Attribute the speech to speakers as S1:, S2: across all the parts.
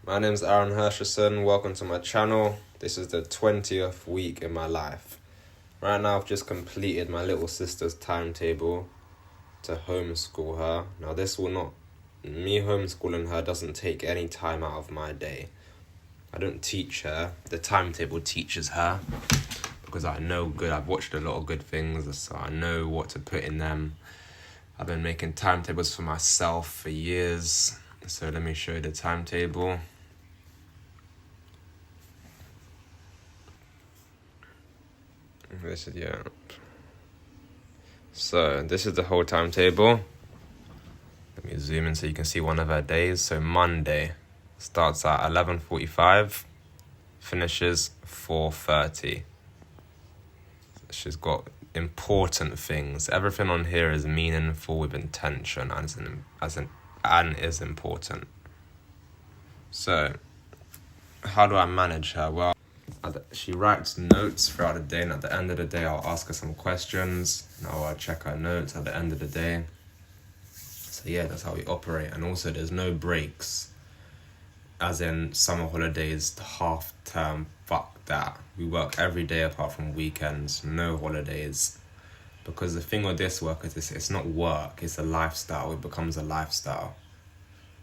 S1: My name's Aaron Hersherson. Welcome to my channel. This is the 20th week in my life. Right now I've just completed my little sister's timetable to homeschool her. Now me homeschooling her doesn't take any time out of my day. I don't teach her, the timetable teaches her because I've watched a lot of good things, so I know what to put in them. I've been making timetables for myself for years. So let me show you the timetable. So this is the whole timetable. Let me zoom in so you can see one of her days. So Monday starts at 11:45, finishes 4:30. She's got important things. Everything on here is meaningful with intention and is important. So how do I manage her? Well, she writes notes throughout the day, and at the end of the day I'll ask her some questions and I'll check her notes at the end of the day. So yeah, that's how we operate. And also there's no breaks, as in summer holidays, half term, fuck that. We work every day apart from weekends, no holidays. Because the thing with this work is it's not work, it's a lifestyle. It becomes a lifestyle.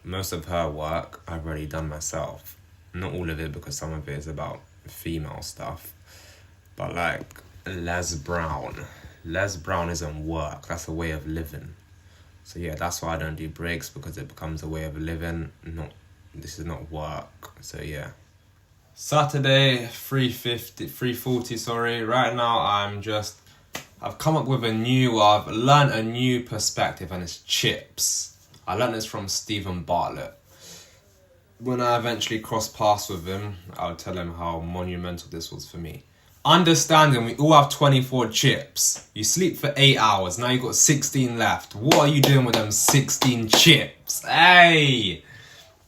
S1: Most of her work I've already done myself. Not all of it, because some of it is about female stuff. But like Les Brown isn't work, that's a way of living. So yeah, that's why I don't do breaks, because it becomes a way of living. This is not work. So yeah. Saturday, 3:40, right now I've come up with I've learned a new perspective, and it's chips. I learned this from Stephen Bartlett. When I eventually cross paths with him, I'll tell him how monumental this was for me. Understanding we all have 24 chips. You sleep for 8 hours, now you've got 16 left. What are you doing with them 16 chips? Hey!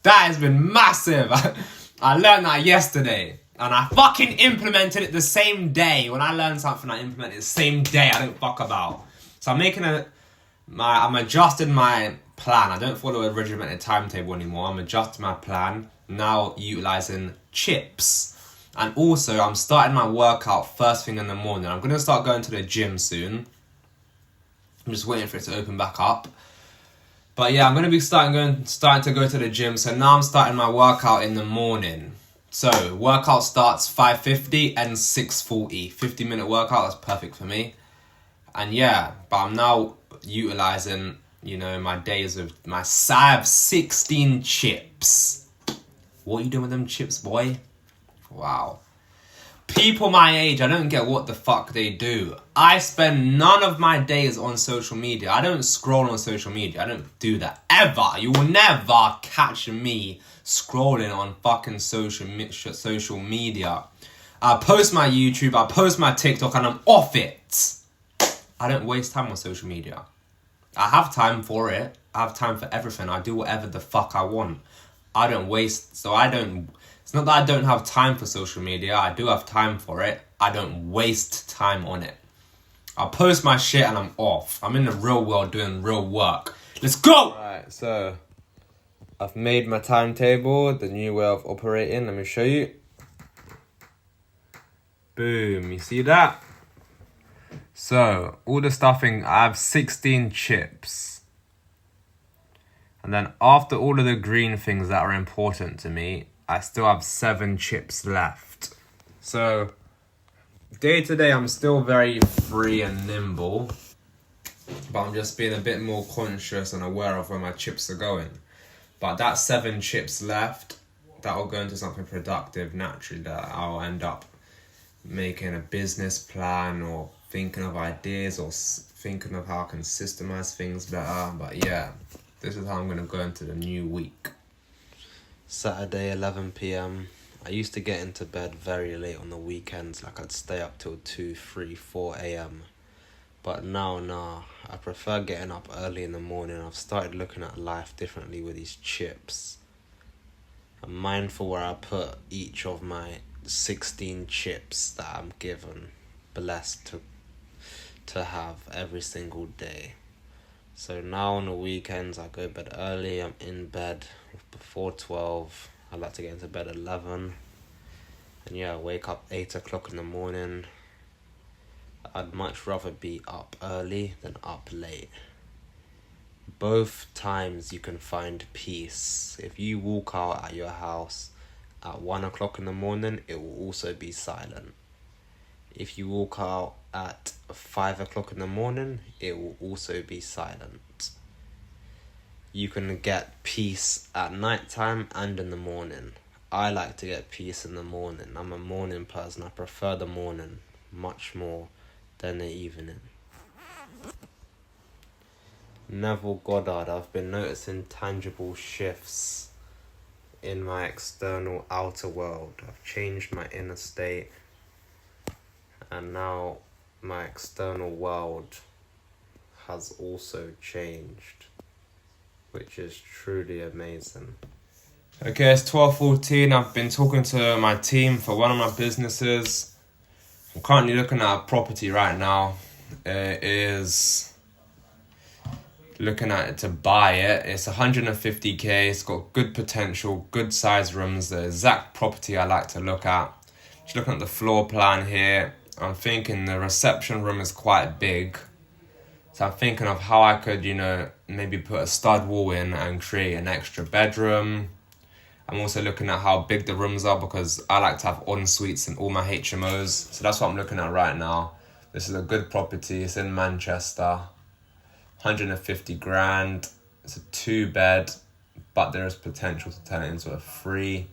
S1: That has been massive. I learned that yesterday. And I fucking implemented it the same day. When I learn something, I implement it the same day. I don't fuck about. So I'm adjusting my plan. I don't follow a regimented timetable anymore. I'm adjusting my plan, now utilizing chips. And also, I'm starting my workout first thing in the morning. I'm going to start going to the gym soon. I'm just waiting for it to open back up. But yeah, I'm going to be starting to go to the gym. So now I'm starting my workout in the morning. So workout starts 5:50 and 6:40. 50-minute workout, that's perfect for me. And yeah, but I'm now utilizing, my days with I have 16 chips. What are you doing with them chips, boy? Wow. People my age, I don't get what the fuck they do. I spend none of my days on social media. I don't scroll on social media. I don't do that ever. You will never catch me scrolling on fucking social media. I post my YouTube, I post my TikTok, and I'm off it. I don't waste time on social media. I have time for it. I have time for everything. I do whatever the fuck I want. I don't waste, it's not that I don't have time for social media. I do have time for it. I don't waste time on it. I post my shit and I'm off. I'm in the real world doing real work. Let's go! Right, so I've made my timetable, the new way of operating. Let me show you. Boom, you see that? So, all the stuffing, I have 16 chips. And then after all of the green things that are important to me, I still have 7 chips left. So, day to day, I'm still very free and nimble. But I'm just being a bit more conscious and aware of where my chips are going. But that 7 chips left, that'll go into something productive naturally, that I'll end up making a business plan or thinking of ideas or thinking of how I can systemize things better. But yeah, this is how I'm going to go into the new week. Saturday, 11 p.m. I used to get into bed very late on the weekends, like I'd stay up till 2, 3, 4 a.m. But now, I prefer getting up early in the morning. I've started looking at life differently with these chips. I'm mindful where I put each of my 16 chips that I'm blessed to have every single day. So now on the weekends I go to bed early. I'm in bed before 12. I like to get into bed at 11. And yeah, wake up 8 o'clock in the morning. I'd much rather be up early than up late. Both times you can find peace. If you walk out at your house at 1 o'clock in the morning, it will also be silent. If you walk out at 5 o'clock in the morning, it will also be silent. You can get peace at night time and in the morning. I like to get peace in the morning. I'm a morning person. I prefer the morning much more than the evening. Neville Goddard, I've been noticing tangible shifts in my external outer world. I've changed my inner state, and now my external world has also changed, which is truly amazing. Okay, it's 12:14. I've been talking to my team for one of my businesses. I'm currently looking at a property right now. It is looking at it to buy it. It's 150k. It's got good potential, good size rooms, the exact property I like to look at. Just looking at the floor plan here, I'm thinking the reception room is quite big. So I'm thinking of how I could, maybe put a stud wall in and create an extra bedroom. I'm also looking at how big the rooms are because I like to have en-suites in all my HMOs. So that's what I'm looking at right now. This is a good property. It's in Manchester. 150 grand. It's a 2-bed, but there is potential to turn it into a 3.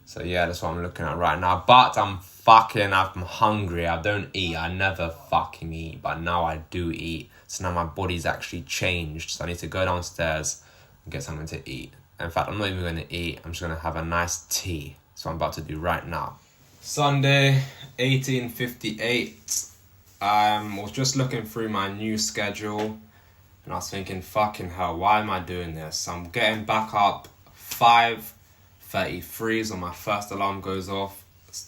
S1: So yeah, that's what I'm looking at right now. But I'm hungry. I don't eat. I never fucking eat, but now I do eat. So now my body's actually changed. So I need to go downstairs and get something to eat. In fact, I'm not even going to eat. I'm just going to have a nice tea. That's what I'm about to do right now. Sunday, 18:58. I was just looking through my new schedule. And I was thinking, fucking hell, why am I doing this? I'm getting back up 5:33 when my first alarm goes off.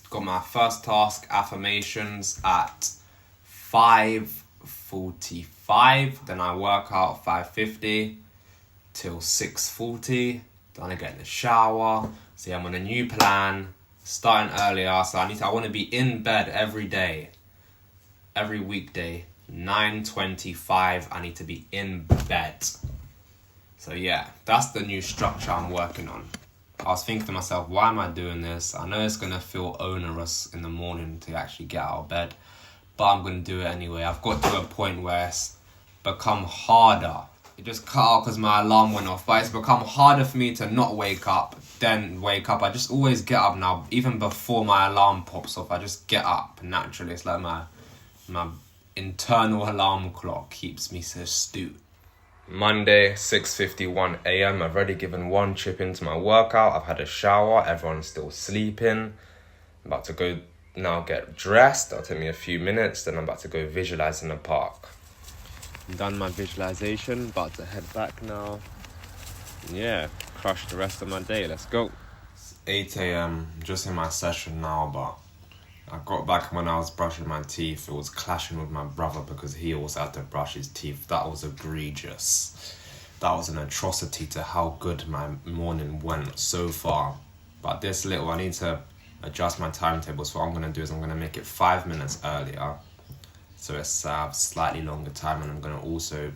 S1: Got my first task, affirmations, at 5:45. Then I work out 5:50 till 6:40. Then I get in the shower. See, I'm on a new plan, starting earlier. So I want to be in bed every day, every weekday. 9:25, I need to be in bed. So yeah, that's the new structure I'm working on. I was thinking to myself, why am I doing this? I know it's going to feel onerous in the morning to actually get out of bed, but I'm going to do it anyway. I've got to a point where it's become harder. It just cut out because my alarm went off, but it's become harder for me to not wake up, then wake up. I just always get up now, even before my alarm pops off. I just get up naturally. It's like my internal alarm clock keeps me so astute. Monday, 6:51 a.m. I've already given one chip into my workout. I've had a shower. Everyone's still sleeping. I'm about to go now get dressed. That'll take me a few minutes. Then I'm about to go visualize in the park. I'm done my visualization. About to head back now. Yeah, crush the rest of my day. Let's go. It's 8 a.m. Just in my session now, but I got back when I was brushing my teeth. It was clashing with my brother because he also had to brush his teeth. That was egregious. That was an atrocity to how good my morning went so far. But I need to adjust my timetable. So what I'm going to do is I'm going to make it 5 minutes earlier. So it's slightly longer time, and I'm going to also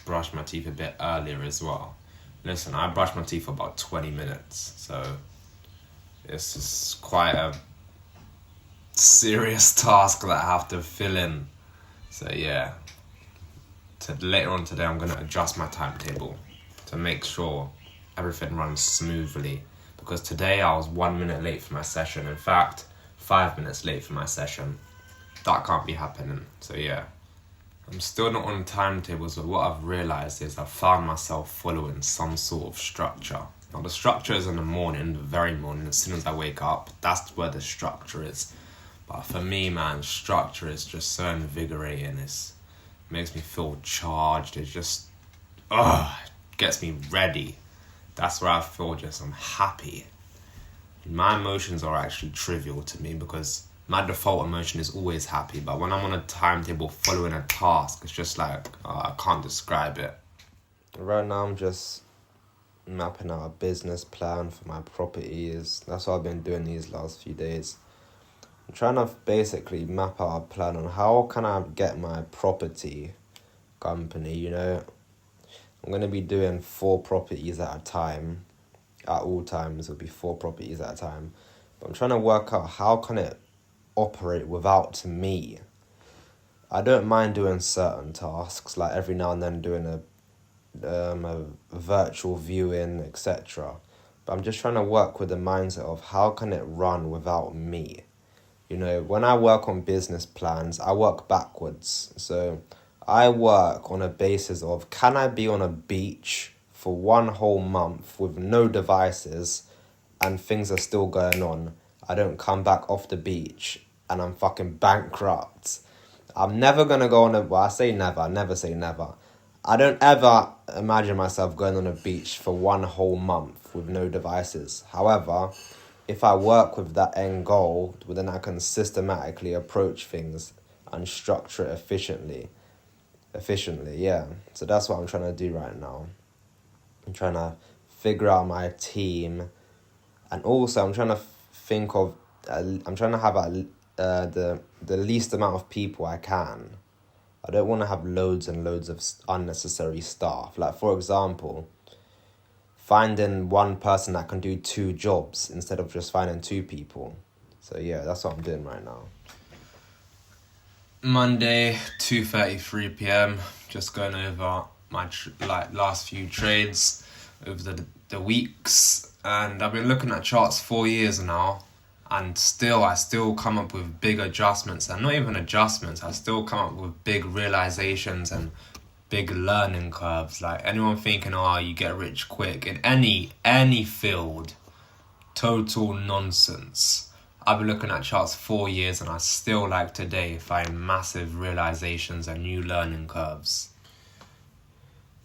S1: brush my teeth a bit earlier as well. Listen, I brush my teeth for about 20 minutes. So it's just quite a serious task that I have to fill in. So yeah, later on today I'm going to adjust my timetable to make sure everything runs smoothly, because today I was 1 minute late for my session. In fact, 5 minutes late for my session. That can't be happening. So yeah, I'm still not on timetables, but what I've realized is I've found myself following some sort of structure. Now the structure is in the morning, the very morning, as soon as I wake up. That's where the structure is. But for me, man, structure is just so invigorating. It makes me feel charged. It just, gets me ready. That's where I feel I'm happy. My emotions are actually trivial to me because my default emotion is always happy. But when I'm on a timetable following a task, it's just like, I can't describe it. Right now I'm just
S2: mapping out a business plan for my properties. That's what I've been doing these last few days. I'm trying to basically map out a plan on how can I get my property company, you know. I'm going to be doing 4 properties at a time. At all times, it'll be 4 properties at a time. But I'm trying to work out how can it operate without me. I don't mind doing certain tasks, like every now and then doing a virtual viewing, etc. But I'm just trying to work with the mindset of how can it run without me. You know, when I work on business plans, I work backwards. So I work on a basis of, can I be on a beach for 1 whole month with no devices and things are still going on? I don't come back off the beach and I'm fucking bankrupt. I'm never going to go on I say never say never. I don't ever imagine myself going on a beach for 1 whole month with no devices. However, if I work with that end goal, then I can systematically approach things and structure it efficiently, yeah. So that's what I'm trying to do right now. I'm trying to figure out my team, and also I'm trying to think of, I'm trying to have the least amount of people I can. I don't want to have loads and loads of unnecessary staff. Like, for example, finding 1 person that can do 2 jobs instead of just finding 2 people. So yeah, that's what I'm doing right now.
S1: Monday, 2:33 p.m. Just going over my last few trades over the weeks, and I've been looking at charts 4 years now, and I still come up with big adjustments, and not even adjustments. I still come up with big realizations and big learning curves. Like, anyone thinking, oh, you get rich quick in any field, total nonsense. I've been looking at charts 4 years and I still, like today, find massive realizations and new learning curves.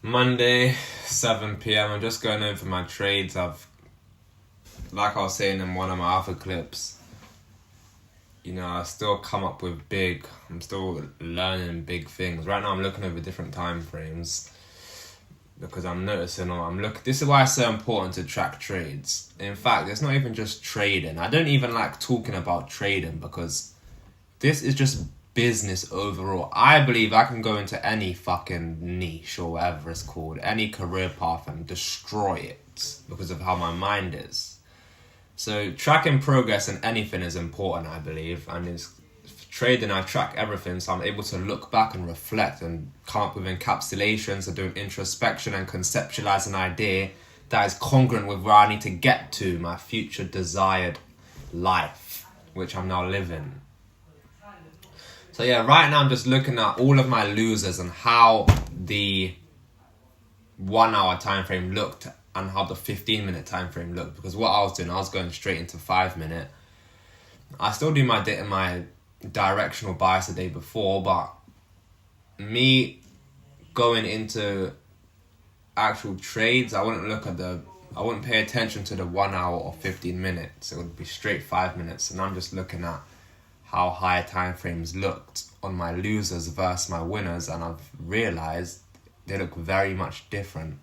S1: Monday, 7 p.m. I'm just going over my trades. Like I was saying in one of my other clips, you know, I still come up with I'm still learning big things. Right now I'm looking over different time frames because I'm noticing, this is why it's so important to track trades. In fact, it's not even just trading. I don't even like talking about trading because this is just business overall. I believe I can go into any fucking niche or whatever it's called, any career path, and destroy it because of how my mind is. So tracking progress in anything is important, I believe, and it's trading. I track everything, so I'm able to look back and reflect and come up with encapsulations and doing introspection and conceptualize an idea that is congruent with where I need to get to, my future desired life, which I'm now living. So yeah, right now I'm just looking at all of my losers and how the 1 hour time frame looked and how the 15-minute time frame looked, because what I was going straight into 5 minute. I still do my directional bias the day before, but me going into actual trades, I wouldn't pay attention to the 1 hour or 15 minutes. It would be straight 5 minutes, and I'm just looking at how higher time frames looked on my losers versus my winners, and I've realized they look very much different,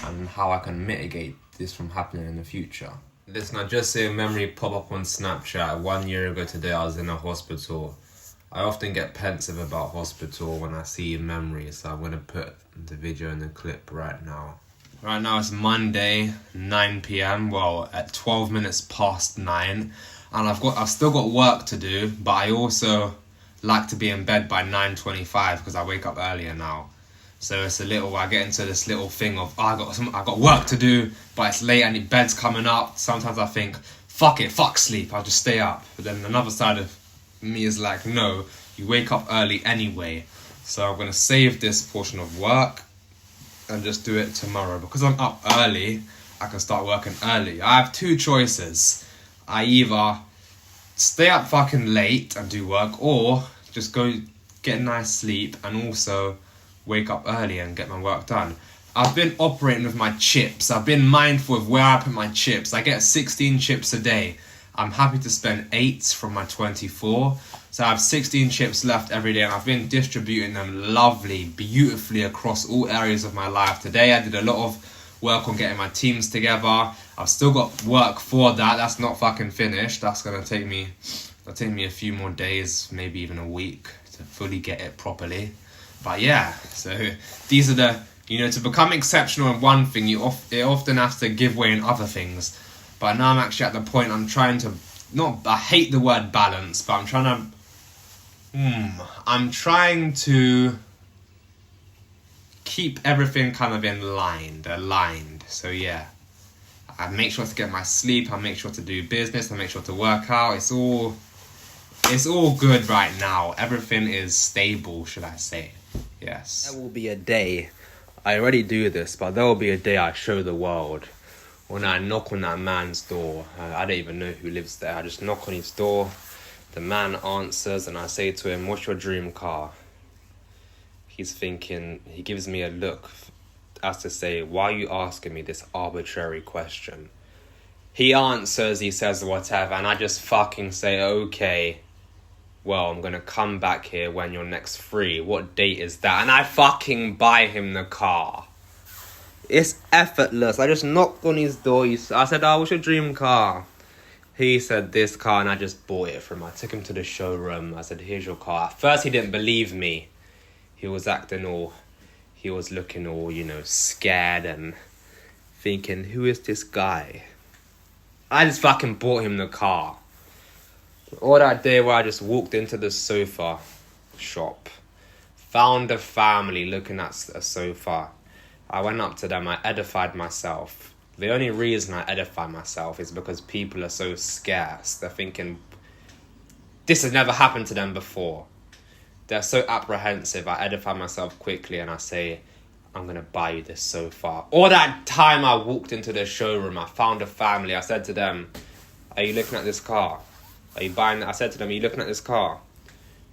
S1: and how I can mitigate this from happening in the future. Listen, I just see a memory pop up on Snapchat. 1 year ago today, I was in a hospital. I often get pensive about hospital when I see memories, so I'm going to put the video in the clip right now. Right now it's Monday, 9 p.m. Well, at 12 minutes past 9, and I've still got work to do, but I also like to be in bed by 9:25 because I wake up earlier now. So it's I get into this little thing of, I got work to do, but it's late and the bed's coming up. Sometimes I think, fuck sleep, I'll just stay up. But then another side of me is like, no, you wake up early anyway. So I'm going to save this portion of work and just do it tomorrow. Because I'm up early, I can start working early. I have 2 choices. I either stay up fucking late and do work, or just go get a nice sleep and also wake up early and get my work done. I've been operating with my chips. I've been mindful of where I put my chips. I get 16 chips a day. I'm happy to spend 8 from my 24. So I have 16 chips left every day, and I've been distributing them beautifully across all areas of my life. Today I did a lot of work on getting my teams together. I've still got work for that. That's not fucking finished. That's gonna take me a few more days, maybe even a week to fully get it properly. But yeah, so these are the, to become exceptional in one thing, it often has to give way in other things. But now I'm actually at the point I'm trying to, I hate the word balance, but I'm trying to keep everything kind of aligned. So yeah, I make sure to get my sleep, I make sure to do business, I make sure to work out. It's all good right now. Everything is stable, should I say. Yes.
S2: There will be a day, I already do this, but there will be a day I show the world. When I knock on that man's door, I don't even know who lives there. I just knock on his door. The man answers and I say to him, "What's your dream car?" He's thinking, he gives me a look as to say, "Why are you asking me this arbitrary question?" He answers, he says whatever, and I just fucking say, "Okay, well, I'm gonna come back here when you're next free. What date is that?" And I fucking buy him the car. It's effortless. I just knocked on his door. I said, "Oh, what's your dream car?" He said, "This car," and I just bought it from him. I took him to the showroom. I said, "Here's your car." At first, he didn't believe me. He was looking all, scared and thinking, who is this guy? I just fucking bought him the car. All that day where I just walked into the sofa shop, found a family looking at a sofa. I went up to them, I edified myself. The only reason I edify myself is because people are so scarce. They're thinking, this has never happened to them before. They're so apprehensive. I edify myself quickly and I say, "I'm going to buy you this sofa." All that time I walked into the showroom, I found a family. I said to them, "Are you looking at this car? Are you buying it?" I said to them, "Are you looking at this car?"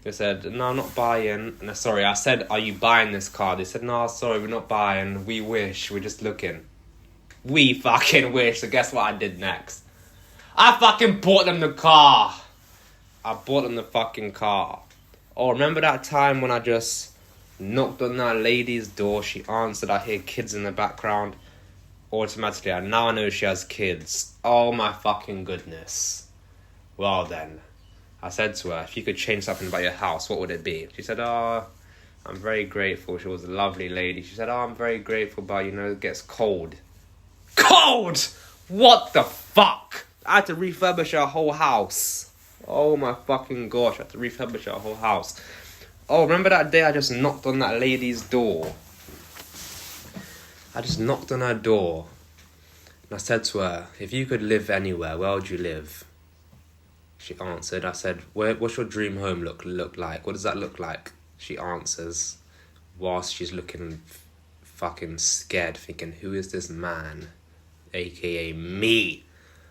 S2: They said, "No, I'm not buying." No, sorry, I said, "Are you buying this car?" They said, "No, sorry, we're not buying. We wish. We're just looking." We fucking wish. So guess what I did next? I fucking bought them the car. I bought them the fucking car. Oh, remember that time when I just knocked on that lady's door? She answered. I hear kids in the background. Automatically, now I know she has kids. Oh my fucking goodness. Well then, I said to her, "If you could change something about your house, what would it be?" She said, "Oh, I'm very grateful." She was a lovely lady. She said, "Oh, I'm very grateful, but it gets cold." Cold! What the fuck? I had to refurbish her whole house. Oh my fucking gosh, I had to refurbish her whole house. Oh, remember that day I just knocked on that lady's door? I just knocked on her door. And I said to her, "If you could live anywhere, where would you live?" She answered. I said, "What's your dream home look like? What does that look like?" She answers, whilst she's looking fucking scared, thinking, who is this man? AKA me.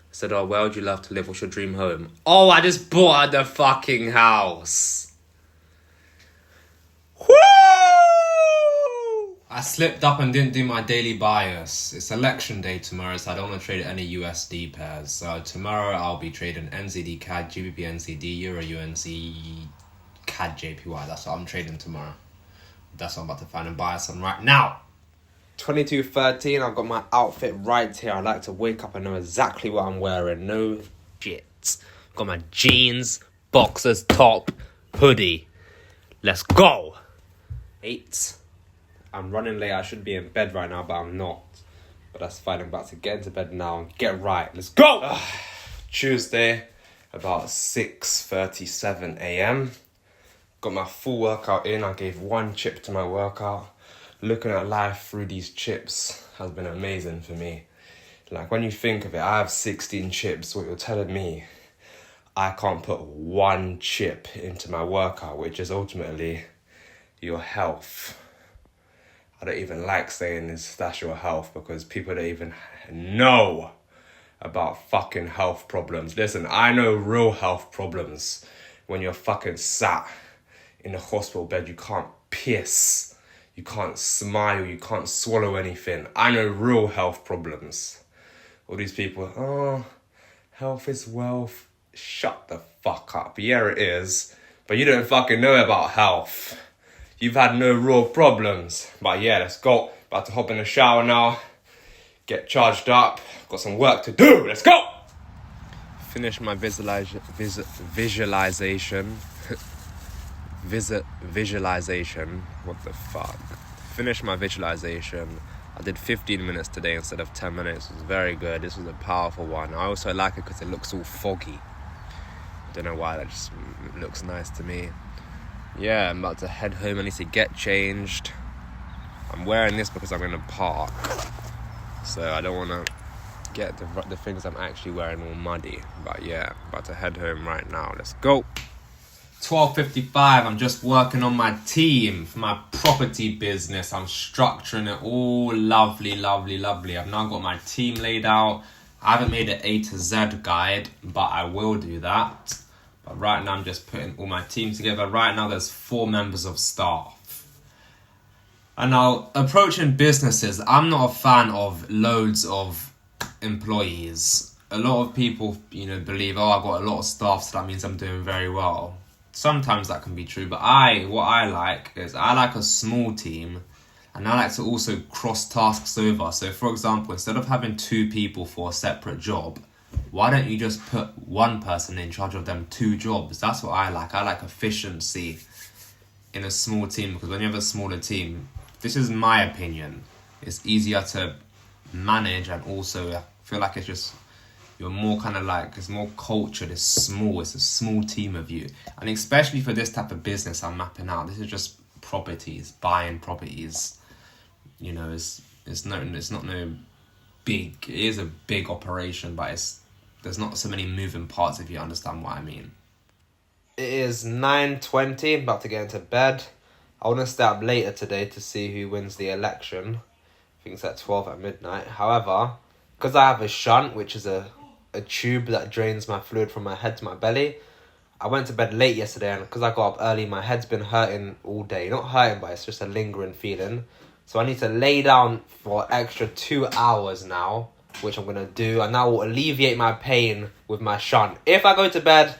S2: I said, "Oh, where would you love to live? What's your dream home?" Oh, I just bought her the fucking house. Woo!
S1: I slipped up and didn't do my daily bias. It's election day tomorrow, so I don't want to trade any USD pairs. So tomorrow I'll be trading NZD CAD, GBP NZD, Euro UNC, CAD JPY. That's what I'm trading tomorrow. That's what I'm about to find and buy some right now.
S2: 22:13, I've got my outfit right here. I like to wake up and know exactly what I'm wearing. No shit. Got my jeans, boxers, top, hoodie. Let's go. 8. I'm running late. I should be in bed right now, but I'm not. But that's fine. I'm about to get into bed now and get right. Let's go. Tuesday, about 6:37 a.m. Got my full workout in. I gave 1 chip to my workout. Looking at life through these chips has been amazing for me. Like, when you think of it, I have 16 chips. What you're telling me, I can't put 1 chip into my workout, which is ultimately your health. I don't even like saying that's your health, because people don't even know about fucking health problems. Listen, I know real health problems. When you're fucking sat in a hospital bed, you can't piss. You can't smile, you can't swallow anything. I know real health problems. All these people, "Oh, health is wealth." Shut the fuck up. Yeah, it is. But you don't fucking know about health. You've had no real problems. But yeah, let's go. About to hop in the shower now. get charged up. Got some work to do. Let's go! Finish my visualization. Visualization. What the fuck? Finish my visualization. I did 15 minutes today instead of 10 minutes. It was very good. This was a powerful one. I also like it because it looks all foggy. Don't know why, that just looks nice to me. Yeah, I'm about to head home. I need to get changed. I'm wearing this because I'm in a park, so I don't want to get the things I'm actually wearing all muddy. But yeah, about to head home right now. Let's go.
S1: 12:55, I'm just working on my team for my property business. I'm structuring it all lovely. I've now got my team laid out. I haven't made an A to Z guide, but I will do that. But right now I'm just putting all my team together. Right now there's 4 members of staff. And now, approaching businesses, I'm not a fan of loads of employees. A lot of people, believe, I've got a lot of staff, so that means I'm doing very well. Sometimes that can be true, but what I like a small team, and I like to also cross tasks over. So for example, instead of having 2 people for a separate job, why don't you just put 1 person in charge of them 2 jobs? That's what I like. I like efficiency in a small team, because when you have a smaller team, this is my opinion, it's easier to manage, and also I feel like you're more kind of like, it's more cultured, it's a small team of you. And especially for this type of business I'm mapping out, this is just properties, buying properties. It's not no big, it is a big operation, but there's not so many moving parts, if you understand what I mean.
S2: It is 9:20, I'm about to get into bed. I want to stay up later today to see who wins the election. I think it's at 12 at midnight. However, because I have a shunt, which is a tube that drains my fluid from my head to my belly, I went to bed late yesterday, and because I got up early, my head's been hurting all day. Not hurting, but it's just a lingering feeling. So I need to lay down for extra 2 hours now, which I'm going to do, and that will alleviate my pain with my shunt. If I go to bed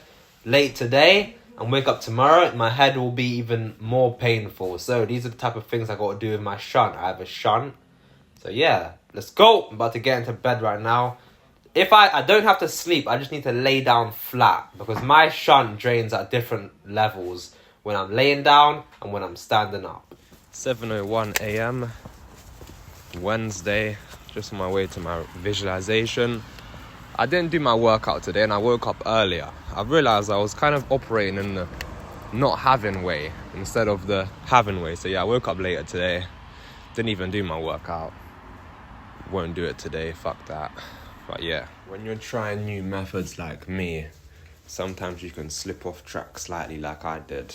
S2: late today and wake up tomorrow, my head will be even more painful. So these are the type of things I got to do with my shunt. I have a shunt. So yeah, let's go. I'm about to get into bed right now. If I don't have to sleep, I just need to lay down flat, because my shunt drains at different levels when I'm laying down and when I'm standing up. 7:01 a.m. Wednesday, just on my way to my visualization. I didn't do my workout today, and I woke up earlier. I realised I was kind of operating in the not having way instead of the having way. So yeah, I woke up later today. Didn't even do my workout. Won't do it today, fuck that. But yeah, when you're trying new methods like me, sometimes you can slip off track slightly like I did.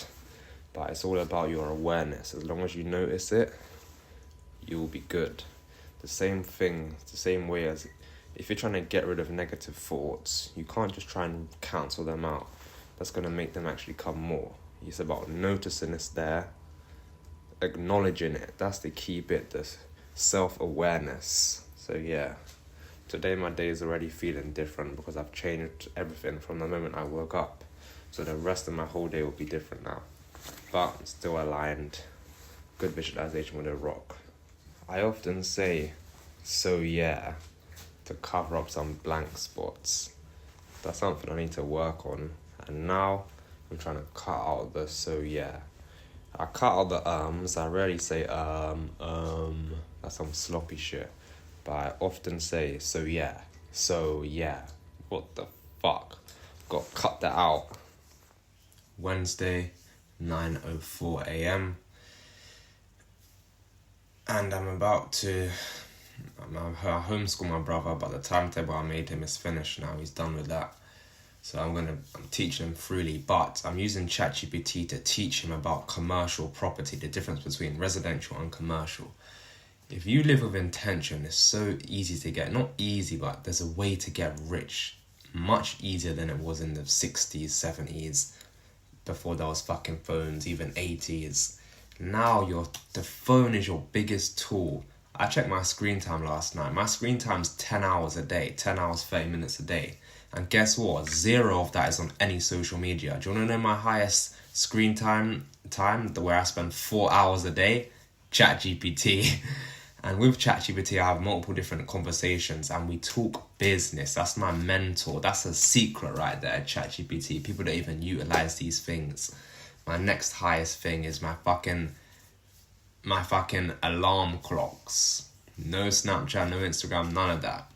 S2: But it's all about your awareness. As long as you notice it, you will be good. The same thing, the same way as if you're trying to get rid of negative thoughts, you can't just try and cancel them out. That's going to make them actually come more. It's about noticing it's there, acknowledging it. That's the key bit, this self-awareness. So yeah, today my day is already feeling different because I've changed everything from the moment I woke up. So the rest of my whole day will be different now. But still aligned. Good visualization with a rock. I often say, so yeah, to cover up some blank spots. That's something I need to work on. And now I'm trying to cut out the so yeah. I cut out the I rarely say that's some sloppy shit. But I often say so yeah. What the fuck? Got to cut that out.
S1: Wednesday, 9:04 a.m. And I'm about to I homeschool my brother, but the timetable I made him is finished now. He's done with that. So I'm teaching him freely, but I'm using ChatGPT to teach him about commercial property, the difference between residential and commercial. If you live with intention, it's so easy to get, not easy, but there's a way to get rich much easier than it was in the 60s, 70s, before there was fucking phones, even 80s. Now the phone is your biggest tool. I checked my screen time last night. My screen time's 10 hours a day, 10 hours, 30 minutes a day. And guess what? 0 of that is on any social media. Do you want to know my highest screen time where I spend 4 hours a day? ChatGPT. And with ChatGPT, I have multiple different conversations and we talk business. That's my mentor. That's a secret right there, ChatGPT. People don't even utilize these things. My next highest thing is my fucking alarm clocks. No Snapchat, no Instagram, none of that.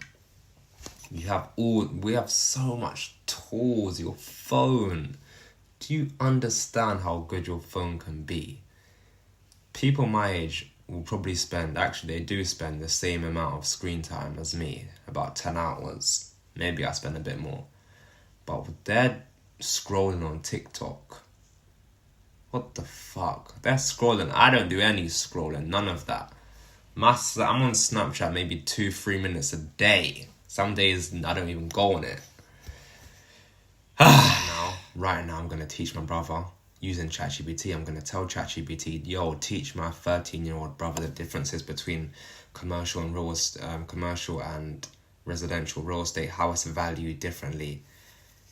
S1: We have so much tools. Your phone. Do you understand how good your phone can be? People my age will probably they do spend the same amount of screen time as me, about 10 hours. Maybe I spend a bit more. But they're scrolling on TikTok. What the fuck? They're scrolling. I don't do any scrolling, none of that. I'm on Snapchat maybe 2-3 minutes a day. Some days I don't even go on it. Right now I'm going to teach my brother using ChatGPT. I'm going to tell ChatGPT, yo, teach my 13-year-old brother the differences between commercial and residential real estate, how it's valued differently.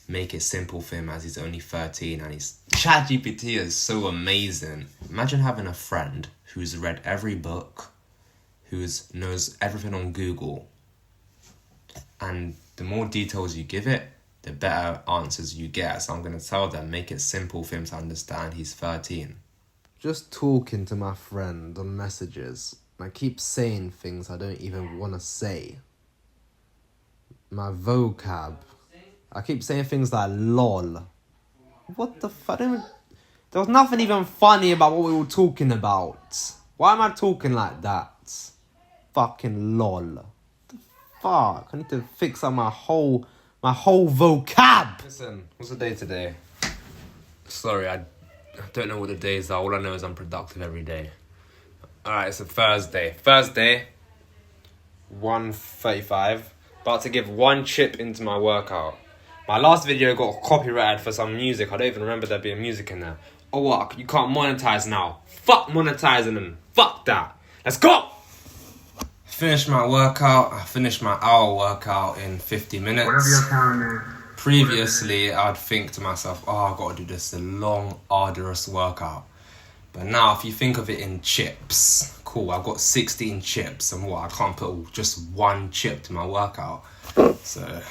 S1: Make it simple for him as he's only 13 and ChatGPT is so amazing. Imagine having a friend who's read every book, knows everything on Google, and the more details you give it, the better answers you get. So I'm going to tell them, make it simple for him to understand. He's 13.
S2: Just talking to my friend on messages. I keep saying things I don't even want to say. My vocab. I keep saying things like lol. What the fuck? There was nothing even funny about what we were talking about. Why am I talking like that? Fucking lol. What the fuck? I need to fix up my whole vocab.
S1: Listen, what's the day today? Sorry, I don't know what the days are. All I know is I'm productive every day. Alright, it's a Thursday. 1:35. About to give one chip into my workout. My last video got copyrighted for some music. I don't even remember there being music in there. Oh what? You can't monetize now. Fuck monetizing them. Fuck that. Let's go! Finished my workout. I finished my hour workout in 50 minutes.
S3: Whatever your calendar.
S1: Previously, I'd think to myself, I've got to do this, a long, arduous workout. But now, if you think of it in chips, cool, I've got 16 chips, and I can't put just one chip to my workout. So,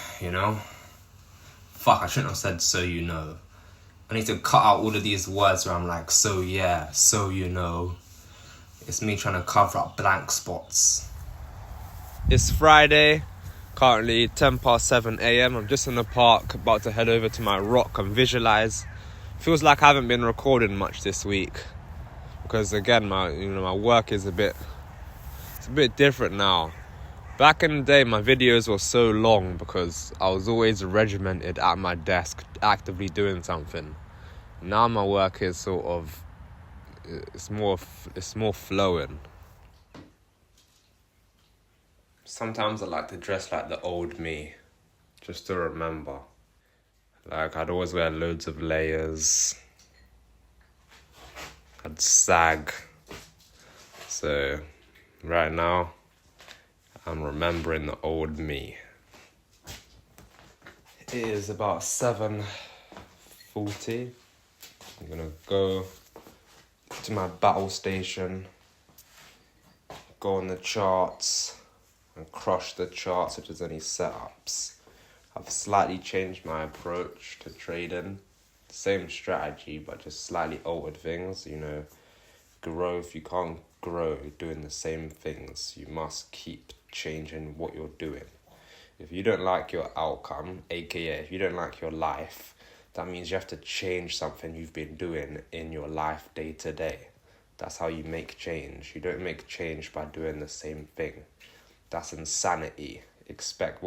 S1: fuck, I shouldn't have said so you know. I need to cut out all of these words where I'm like, so yeah, so you know. It's me trying to cover up blank spots.
S2: It's Friday, currently 10:07 a.m. I'm just in the park, about to head over to my rock and visualize. Feels like I haven't been recording much this week because again, my work is a bit different now. Back in the day, my videos were so long because I was always regimented at my desk, actively doing something. Now my work is it's more flowing.
S1: Sometimes I like to dress like the old me, just to remember. Like, I'd always wear loads of layers. I'd sag. So, right now, I'm remembering the old me. It is about 7:40. I'm gonna go to my battle station, go on the charts, and crush the charts if there's any setups. I've slightly changed my approach to trading. Same strategy, but just slightly altered things. Growth, you can't grow doing the same things. You must keep changing what you're doing. If you don't like your outcome, aka if you don't like your life, that means you have to change something you've been doing in your life day to day. That's how you make change. You don't make change by doing the same thing. That's insanity. Expecting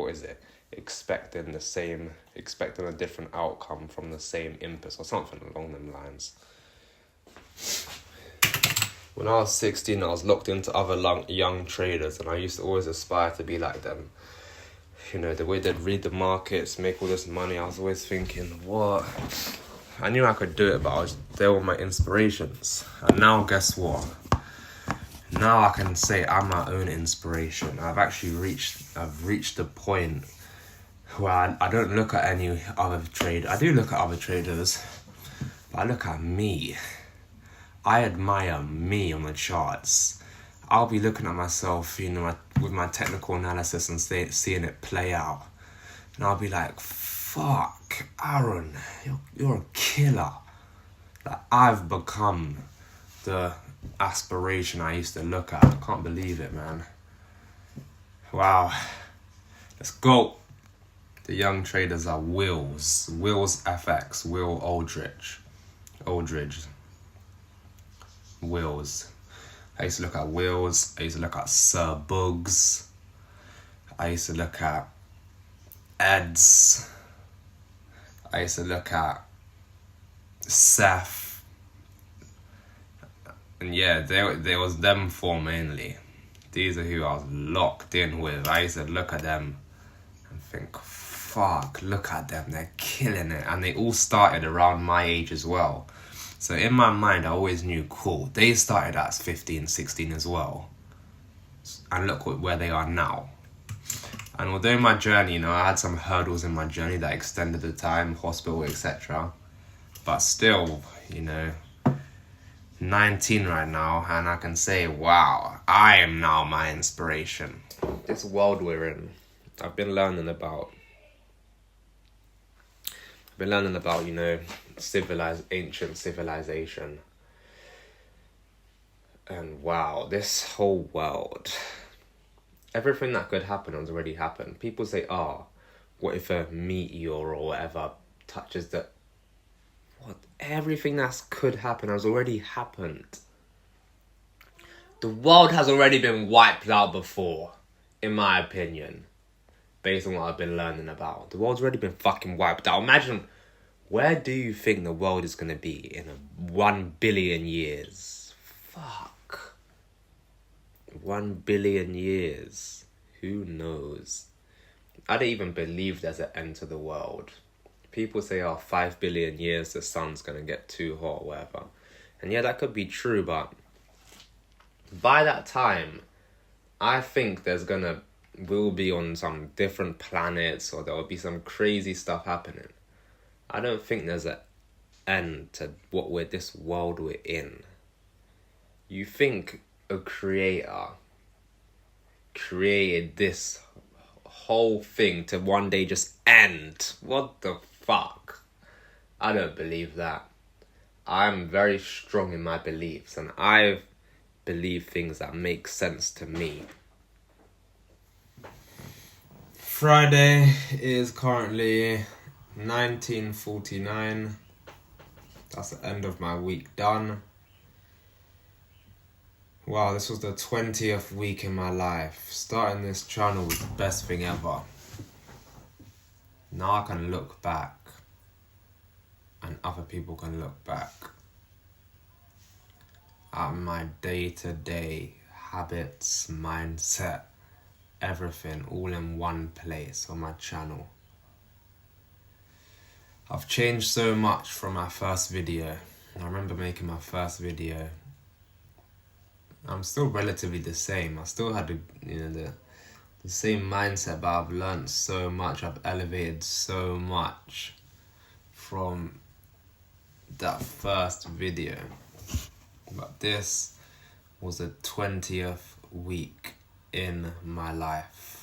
S1: a different outcome from the same inputs or something along them lines. When I was 16, I was locked into other young traders, and I used to always aspire to be like them. The way they'd read the markets, make all this money, I was always thinking, what? I knew I could do it, but they were my inspirations. And now, guess what? Now I can say I'm my own inspiration. I've reached the point where I don't look at any other trader. I do look at other traders, but I look at me. I admire me on the charts. I'll be looking at myself, you know, with my technical analysis and seeing it play out. And I'll be like, fuck, Aaron, you're a killer. Like, I've become the aspiration I used to look at. I can't believe it, man. Wow. Let's go. The young traders are Wills FX, Will Aldridge. Wills. I used to look at Wills. I used to look at Sir Bugs. I used to look at Eds. I used to look at Seth. And yeah, there was them four mainly. These are who I was locked in with. I used to look at them and think, fuck, look at them, they're killing it. And they all started around my age as well. So in my mind, I always knew, cool, they started at 15, 16 as well. And look where they are now. And although my journey, you know, I had some hurdles in my journey that extended the time, hospital, etc. But still, you know, 19 right now, and I can say, wow, I am now my inspiration. This world we're in, I've been learning about, you know, ancient civilization. And wow, this whole world, everything that could happen has already happened. People say, what if a meteor or whatever touches the... What? Everything that could happen has already happened. The world has already been wiped out before, in my opinion. Based on what I've been learning about. The world's already been fucking wiped out. Imagine, where do you think the world is going to be in 1 billion years? Fuck. 1 billion years. Who knows? I don't even believe there's an end to the world. People say, 5 billion years, the sun's going to get too hot or whatever. And yeah, that could be true, but by that time, I think we'll be on some different planets, or there will be some crazy stuff happening. I don't think there's an end to this world we're in. You think a creator created this whole thing to one day just end? What the fuck? I don't believe that. I'm very strong in my beliefs, and I believe things that make sense to me. Friday is currently 19:49. That's the end of my week done. Wow, this was the 20th week in my life. Starting this channel was the best thing ever. Now I can look back, and other people can look back at my day-to-day habits, mindset, everything all in one place on my channel. I've changed so much from my first video. I remember making my first video. I'm still relatively the same. I still had the same mindset, but I've learned so much. I've elevated so much from that first video. But this was the 20th week in my life.